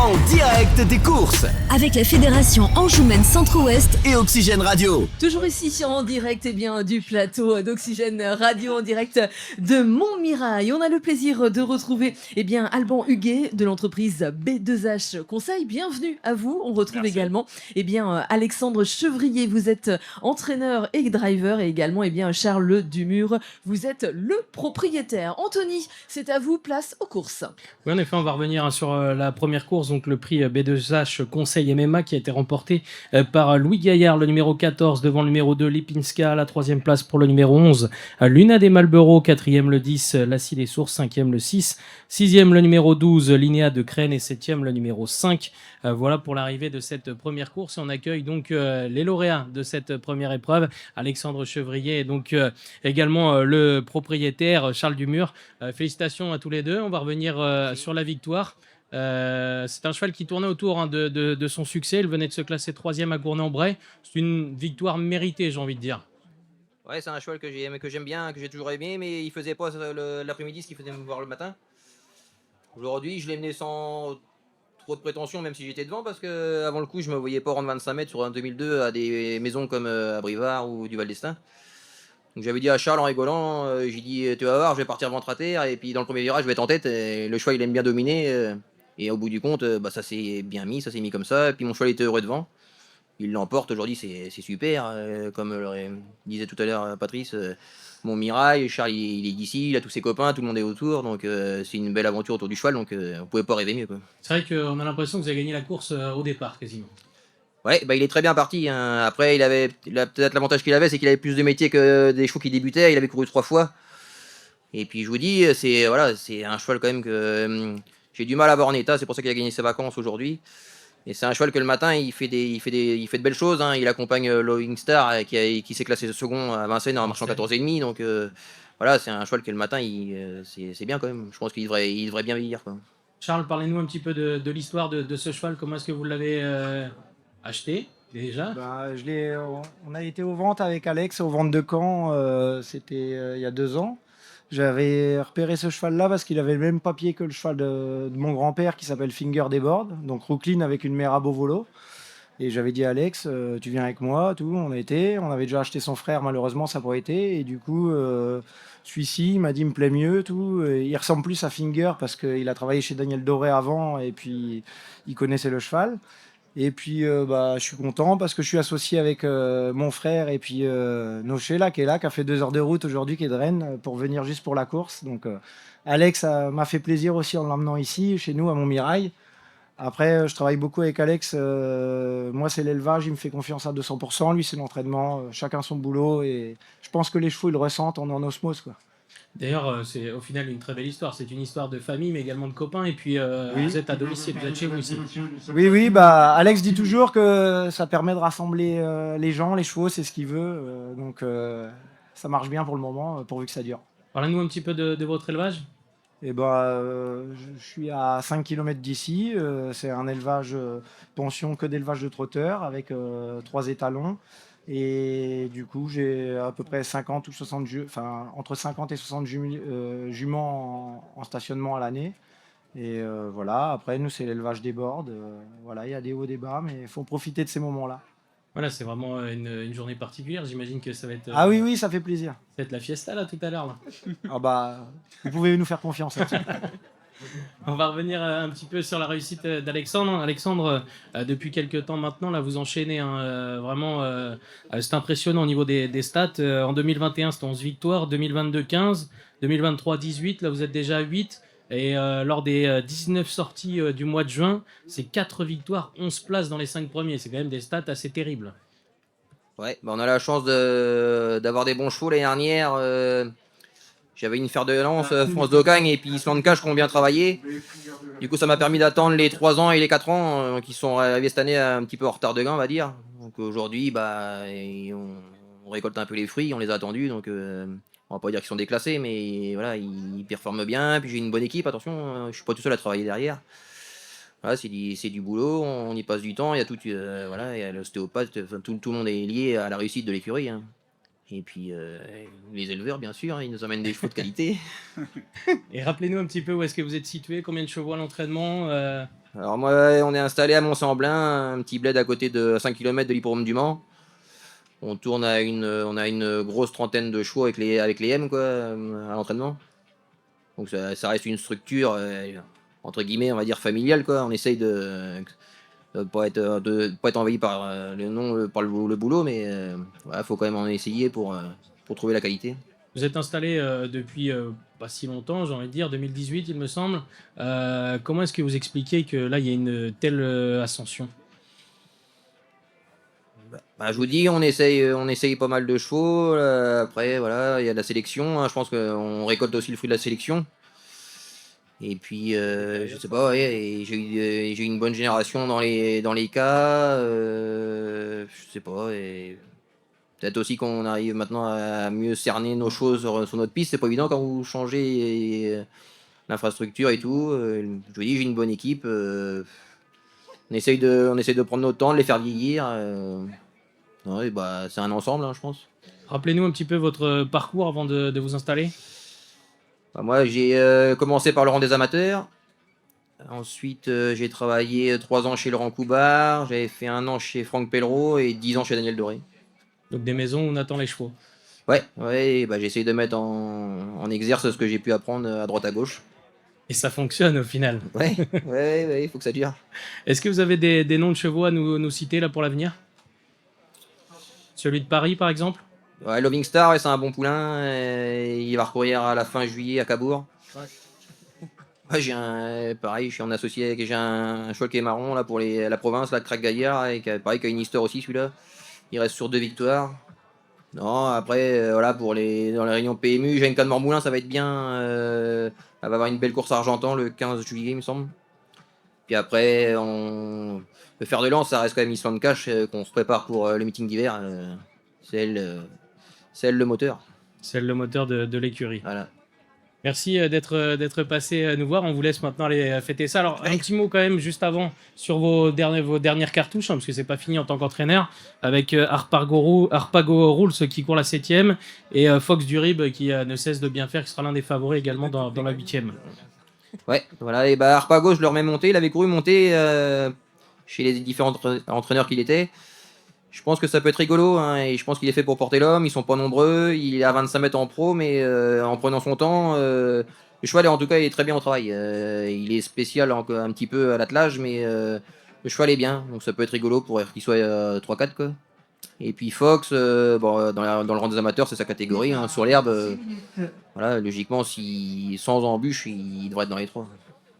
en direct des courses. Avec la Fédération Anjoumen Centre-Ouest et Oxygène Radio. Toujours ici en direct du plateau d'Oxygène Radio, en direct de Montmirail. On a le plaisir de retrouver Alban Huguet de l'entreprise B2H Conseil. Bienvenue à vous. On retrouve également Alexandre Chevrier. Vous êtes entraîneur et driver, et également Charles Dumur. Vous êtes le propriétaire. Anthony, c'est à vous, place aux courses. Oui, en effet, on va revenir sur la première course, donc le prix B2H Conseil MMA qui a été remporté par Louis Gaillard, le numéro 14, devant le numéro 2 Lipinska, la troisième place pour le numéro 11 Luna des Malboro, quatrième le 10 Lassie des Sources, cinquième le 6, sixième le numéro 12 Linéa de Crène et septième le numéro 5. Voilà pour l'arrivée de cette première course. On accueille donc les lauréats de cette première épreuve, Alexandre Chevrier et donc également le propriétaire Charles Dumur. Félicitations à tous les deux. On va revenir sur la victoire. C'est un cheval qui tournait autour de son succès. Il venait de se classer 3e à Gournay-en-Bray. C'est une victoire méritée, j'ai envie de dire. Ouais, c'est un cheval que j'aime bien, que j'ai toujours aimé, mais il faisait pas l'après-midi ce qu'il faisait me voir le matin. Aujourd'hui, je l'ai mené sans trop de prétention, même si j'étais devant, parce que avant le coup, je me voyais pas rendre 25 mètres sur un 2002 à des maisons comme à Brivard ou du Val d'Estaing. Donc j'avais dit à Charles en rigolant, j'ai dit tu vas voir, je vais partir ventre à terre, et puis dans le premier virage, je vais être en tête. Et le cheval, il aime bien dominer, et au bout du compte, ça s'est bien mis, ça s'est mis comme ça. Et puis mon cheval était heureux devant. Il l'emporte aujourd'hui, c'est super. Comme disait tout à l'heure Patrice, Montmirail, Charles il est d'ici, il a tous ses copains, tout le monde est autour, donc c'est une belle aventure autour du cheval, donc on pouvait pas rêver mieux, quoi. C'est vrai qu'on a l'impression que vous avez gagné la course au départ quasiment. Ouais, il est très bien parti, hein. Après, peut-être l'avantage qu'il avait, c'est qu'il avait plus de métier que des chevaux qui débutaient. Il avait couru 3 fois. Et puis je vous dis, c'est un cheval quand même que j'ai du mal à avoir en état. C'est pour ça qu'il a gagné ses vacances aujourd'hui. Et c'est un cheval que le matin, il fait de belles choses, hein. Il accompagne Lowing Star qui s'est classé second à Vincennes en marchant 14,5. Donc c'est un cheval que le matin, c'est bien quand même. Je pense qu'il devrait bien vieillir, quoi. Charles, parlez-nous un petit peu de l'histoire de ce cheval. Comment est-ce que vous l'avez acheté déjà? On a été aux ventes avec Alex, aux ventes de Caen, c'était il y a 2 ans. J'avais repéré ce cheval-là parce qu'il avait le même papier que le cheval de mon grand-père qui s'appelle Finger des Bordes, donc Brooklyn avec une mère à Beauvolo. Et j'avais dit à Alex, tu viens avec moi, tout. On avait déjà acheté son frère, malheureusement ça n'a pas été. Et du coup, celui-ci il m'a dit, il me plaît mieux, tout. Et il ressemble plus à Finger parce qu'il a travaillé chez Daniel Doré avant et puis il connaissait le cheval. Et puis je suis content parce que je suis associé avec mon frère et puis Noché là, qui a fait 2 heures de route aujourd'hui, qui est de Rennes, pour venir juste pour la course. Donc Alex m'a fait plaisir aussi en l'emmenant ici, chez nous, à Montmirail. Après, je travaille beaucoup avec Alex. Moi, c'est l'élevage, il me fait confiance à 200%. Lui, c'est l'entraînement. Chacun son boulot. Et je pense que les chevaux, ils le ressentent, on est en osmose, quoi. D'ailleurs, c'est au final une très belle histoire. C'est une histoire de famille, mais également de copains. Et puis, vous êtes à domicile, vous êtes chez vous ici. Oui, Alex dit toujours que ça permet de rassembler les gens, les chevaux, c'est ce qu'il veut. Donc, ça marche bien pour le moment, pourvu que ça dure. Parlez-nous un petit peu de votre élevage. Je suis à 5 km d'ici. C'est un élevage pension, que d'élevage de trotteurs, avec 3 étalons. Et du coup, j'ai à peu près 50 ou 60 entre 50 et 60 juments en stationnement à l'année. Et voilà, après, nous, c'est l'élevage des bords. Voilà, il y a des hauts, des bas, mais il faut profiter de ces moments-là. Voilà, c'est vraiment une journée particulière. J'imagine que ça va être... Ah oui, ça fait plaisir. Ça va être la fiesta, là, tout à l'heure. Là. Vous pouvez nous faire confiance là-dessus. On va revenir un petit peu sur la réussite d'Alexandre. Alexandre, depuis quelques temps maintenant, là, vous enchaînez vraiment. C'est impressionnant au niveau des stats. En 2021, c'était 11 victoires. 2022, 15. 2023, 18. Là, vous êtes déjà à 8. Et lors des 19 sorties du mois de juin, c'est 4 victoires, 11 places dans les 5 premiers. C'est quand même des stats assez terribles. Ouais, on a la chance d'avoir des bons chevaux l'année dernière. J'avais une fer de lance, France d'Ocagne et puis Island Cash qui ont bien travaillé. Du coup, ça m'a permis d'attendre les 3 ans et les 4 ans qui sont arrivés cette année un petit peu en retard de gain, on va dire. Donc aujourd'hui, on récolte un peu les fruits, on les a attendus. Donc on va pas dire qu'ils sont déclassés, mais voilà, ils performent bien. Puis j'ai une bonne équipe, attention, je suis pas tout seul à travailler derrière. Voilà, c'est du boulot, on y passe du temps, il y a il y a l'ostéopathe, tout le monde est lié à la réussite de l'écurie, hein. Et puis les éleveurs, bien sûr, ils nous amènent des chevaux de qualité. Et rappelez-nous un petit peu où est-ce que vous êtes situé, combien de chevaux à l'entraînement Alors moi, on est installé à Mont-Semblin, un petit bled à côté de 5 km de l'hippodrome du Mans. On tourne on a une grosse trentaine de chevaux avec les M quoi, à l'entraînement. Donc ça reste une structure entre guillemets, on va dire familiale quoi. On essaye de pas être envahi par par le boulot, mais voilà, faut quand même en essayer pour trouver la qualité. Vous êtes installé depuis pas si longtemps, j'ai envie de dire, 2018 il me semble. Comment est-ce que vous expliquez que là il y a une telle ascension? Bah, je vous dis, on essaye pas mal de chevaux. Après, voilà, il y a de la sélection, hein. Je pense qu'on récolte aussi le fruit de la sélection. Et puis, je sais pas, ouais, et j'ai eu une bonne génération dans les cas. Je sais pas, et peut-être aussi qu'on arrive maintenant à mieux cerner nos choses sur notre piste. C'est pas évident quand vous changez l'infrastructure et tout. Je vous dis, j'ai une bonne équipe. On essaye de prendre notre temps, de les faire vieillir. Ouais, bah, c'est un ensemble, hein, je pense. Rappelez-nous un petit peu votre parcours avant de vous installer. Bah, moi, j'ai commencé par le rang des amateurs. Ensuite, j'ai travaillé 3 ans chez Laurent Coubard. J'avais fait 1 an chez Franck Pellereau et 10 ans chez Daniel Doré. Donc des maisons où on attend les chevaux. Ouais, bah, j'essaye de mettre en exerce ce que j'ai pu apprendre à droite à gauche. Et ça fonctionne au final. Ouais, il faut que ça dure. Est-ce que vous avez des noms de chevaux à nous citer là pour l'avenir? Celui de Paris par exemple? Ouais, Loving Star, ouais, c'est un bon poulain. Il va recourir à la fin juillet à Cabourg. Ouais, pareil, je suis en associé avec j'ai un cheval qui est marron là pour la province, là, Crac Gaillard, et pareil, qui a une histoire aussi celui-là. Il reste sur 2 victoires. Non, après, voilà, dans les réunions PMU, j'ai une canne Mormoulin, ça va être bien. Elle va avoir une belle course à Argentan le 15 juillet, il me semble. Puis après, le fer de lance, ça reste quand même Island Cash qu'on se prépare pour le meeting d'hiver. C'est elle le moteur. C'est le moteur de l'écurie. Voilà. Merci d'être passé nous voir. On vous laisse maintenant aller fêter ça. Alors, un petit mot quand même juste avant sur vos dernières cartouches, hein, parce que c'est pas fini en tant qu'entraîneur, avec Harpago Rules qui court la 7e et Fox Durib qui ne cesse de bien faire, qui sera l'un des favoris également dans la 8e. Ouais, voilà. Et bah, Harpago, je le remets monté. Il avait couru monter chez les différents entraîneurs qu'il était. Je pense que ça peut être rigolo, hein, et je pense qu'il est fait pour porter l'homme. Ils sont pas nombreux. Il est à 25 mètres en pro, mais en prenant son temps, le cheval, en tout cas, il est très bien au travail. Il est spécial un petit peu à l'attelage, mais le cheval est bien. Donc ça peut être rigolo pour qu'il soit 3-4 quoi. Et puis Fox, bon, dans le rang des amateurs, c'est sa catégorie. Hein, sur l'herbe, voilà, logiquement, sans embûche, il devrait être dans les 3.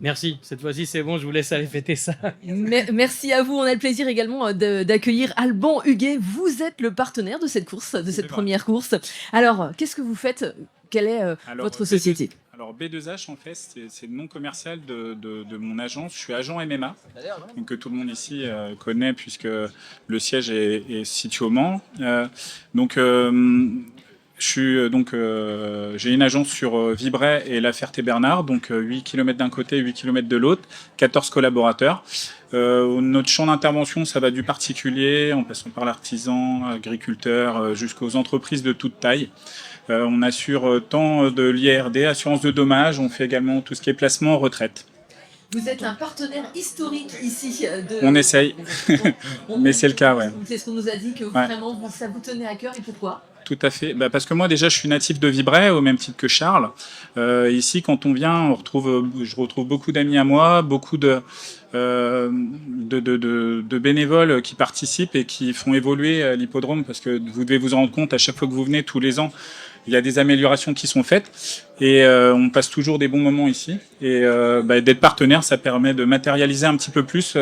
Merci, cette fois-ci c'est bon, je vous laisse aller fêter ça. Merci à vous. On a le plaisir également d'accueillir Alban Huguet. Vous êtes le partenaire de cette course, de cette première course. Alors, qu'est-ce que vous faites? Quelle est votre société? Alors B2H, en fait, c'est le nom commercial de mon agence. Je suis agent MMA, donc, que tout le monde ici connaît puisque le siège est situé au Mans. J'ai une agence sur Vibray et La Ferté-Bernard, donc 8 km d'un côté, 8 km de l'autre, 14 collaborateurs. Notre champ d'intervention, ça va du particulier, en passant par l'artisan, agriculteur, jusqu'aux entreprises de toute taille. On assure tant de l'IRD, assurance de dommages, on fait également tout ce qui est placement en retraite. Vous êtes un partenaire historique ici. On essaye, mais c'est le cas, ouais. C'est ce qu'on nous a dit, que vraiment ça vous tenait à cœur, et pourquoi? Tout à fait. Parce que moi, déjà, je suis natif de Vibray, au même titre que Charles. Ici, quand on vient, je retrouve beaucoup d'amis à moi, beaucoup de bénévoles qui participent et qui font évoluer l'hippodrome, parce que vous devez vous rendre compte, à chaque fois que vous venez, tous les ans, il y a des améliorations qui sont faites et on passe toujours des bons moments ici. Et d'être partenaire, ça permet de matérialiser un petit peu plus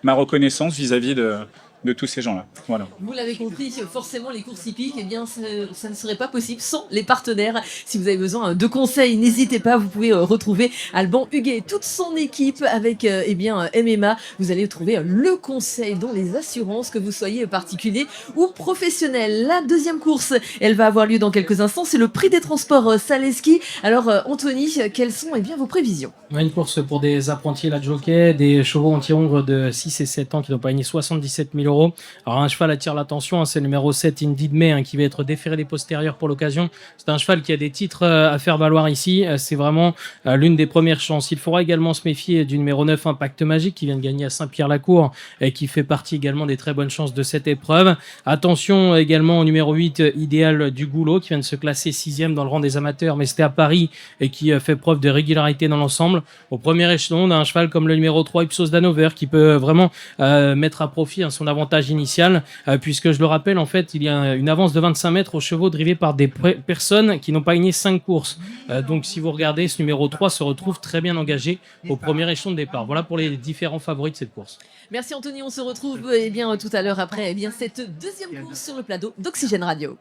ma reconnaissance vis-à-vis de tous ces gens-là. Voilà. Vous l'avez compris, forcément les courses hippiques, eh bien, ça ne serait pas possible sans les partenaires. Si vous avez besoin de conseils, n'hésitez pas, vous pouvez retrouver Alban Huguet et toute son équipe avec MMA. Vous allez trouver le conseil dans les assurances, que vous soyez particulier ou professionnel. La deuxième course, elle va avoir lieu dans quelques instants, c'est le prix des transports Saleski. Alors Anthony, quelles sont vos prévisions? Une course pour des apprentis la jockey, des chevaux anti-hongres de 6 et 7 ans qui n'ont pas gagné 77 000 €. Alors un cheval attire l'attention, hein, c'est le numéro 7 Indeed May, hein, qui va être déféré des postérieurs pour l'occasion. C'est un cheval qui a des titres à faire valoir ici. C'est vraiment l'une des premières chances. Il faudra également se méfier du numéro 9 Impact Magique qui vient de gagner à Saint-Pierre-la-Cour et qui fait partie également des très bonnes chances de cette épreuve. Attention également au numéro 8 Idéal du Goulot qui vient de se classer 6e dans le rang des amateurs, mais c'était à Paris et qui fait preuve de régularité dans l'ensemble. Au premier échelon, on a un cheval comme le numéro 3 Ipsos d'Hanover qui peut vraiment mettre à profit son avantage initial, puisque je le rappelle, en fait, il y a une avance de 25 mètres aux chevaux drivés par des personnes qui n'ont pas gagné 5 courses. Donc si vous regardez, ce numéro 3 se retrouve très bien engagé au premier échelon de départ. Voilà pour les différents favoris de cette course. Merci Anthony, on se retrouve tout à l'heure après cette deuxième course sur le plateau d'Oxygène Radio.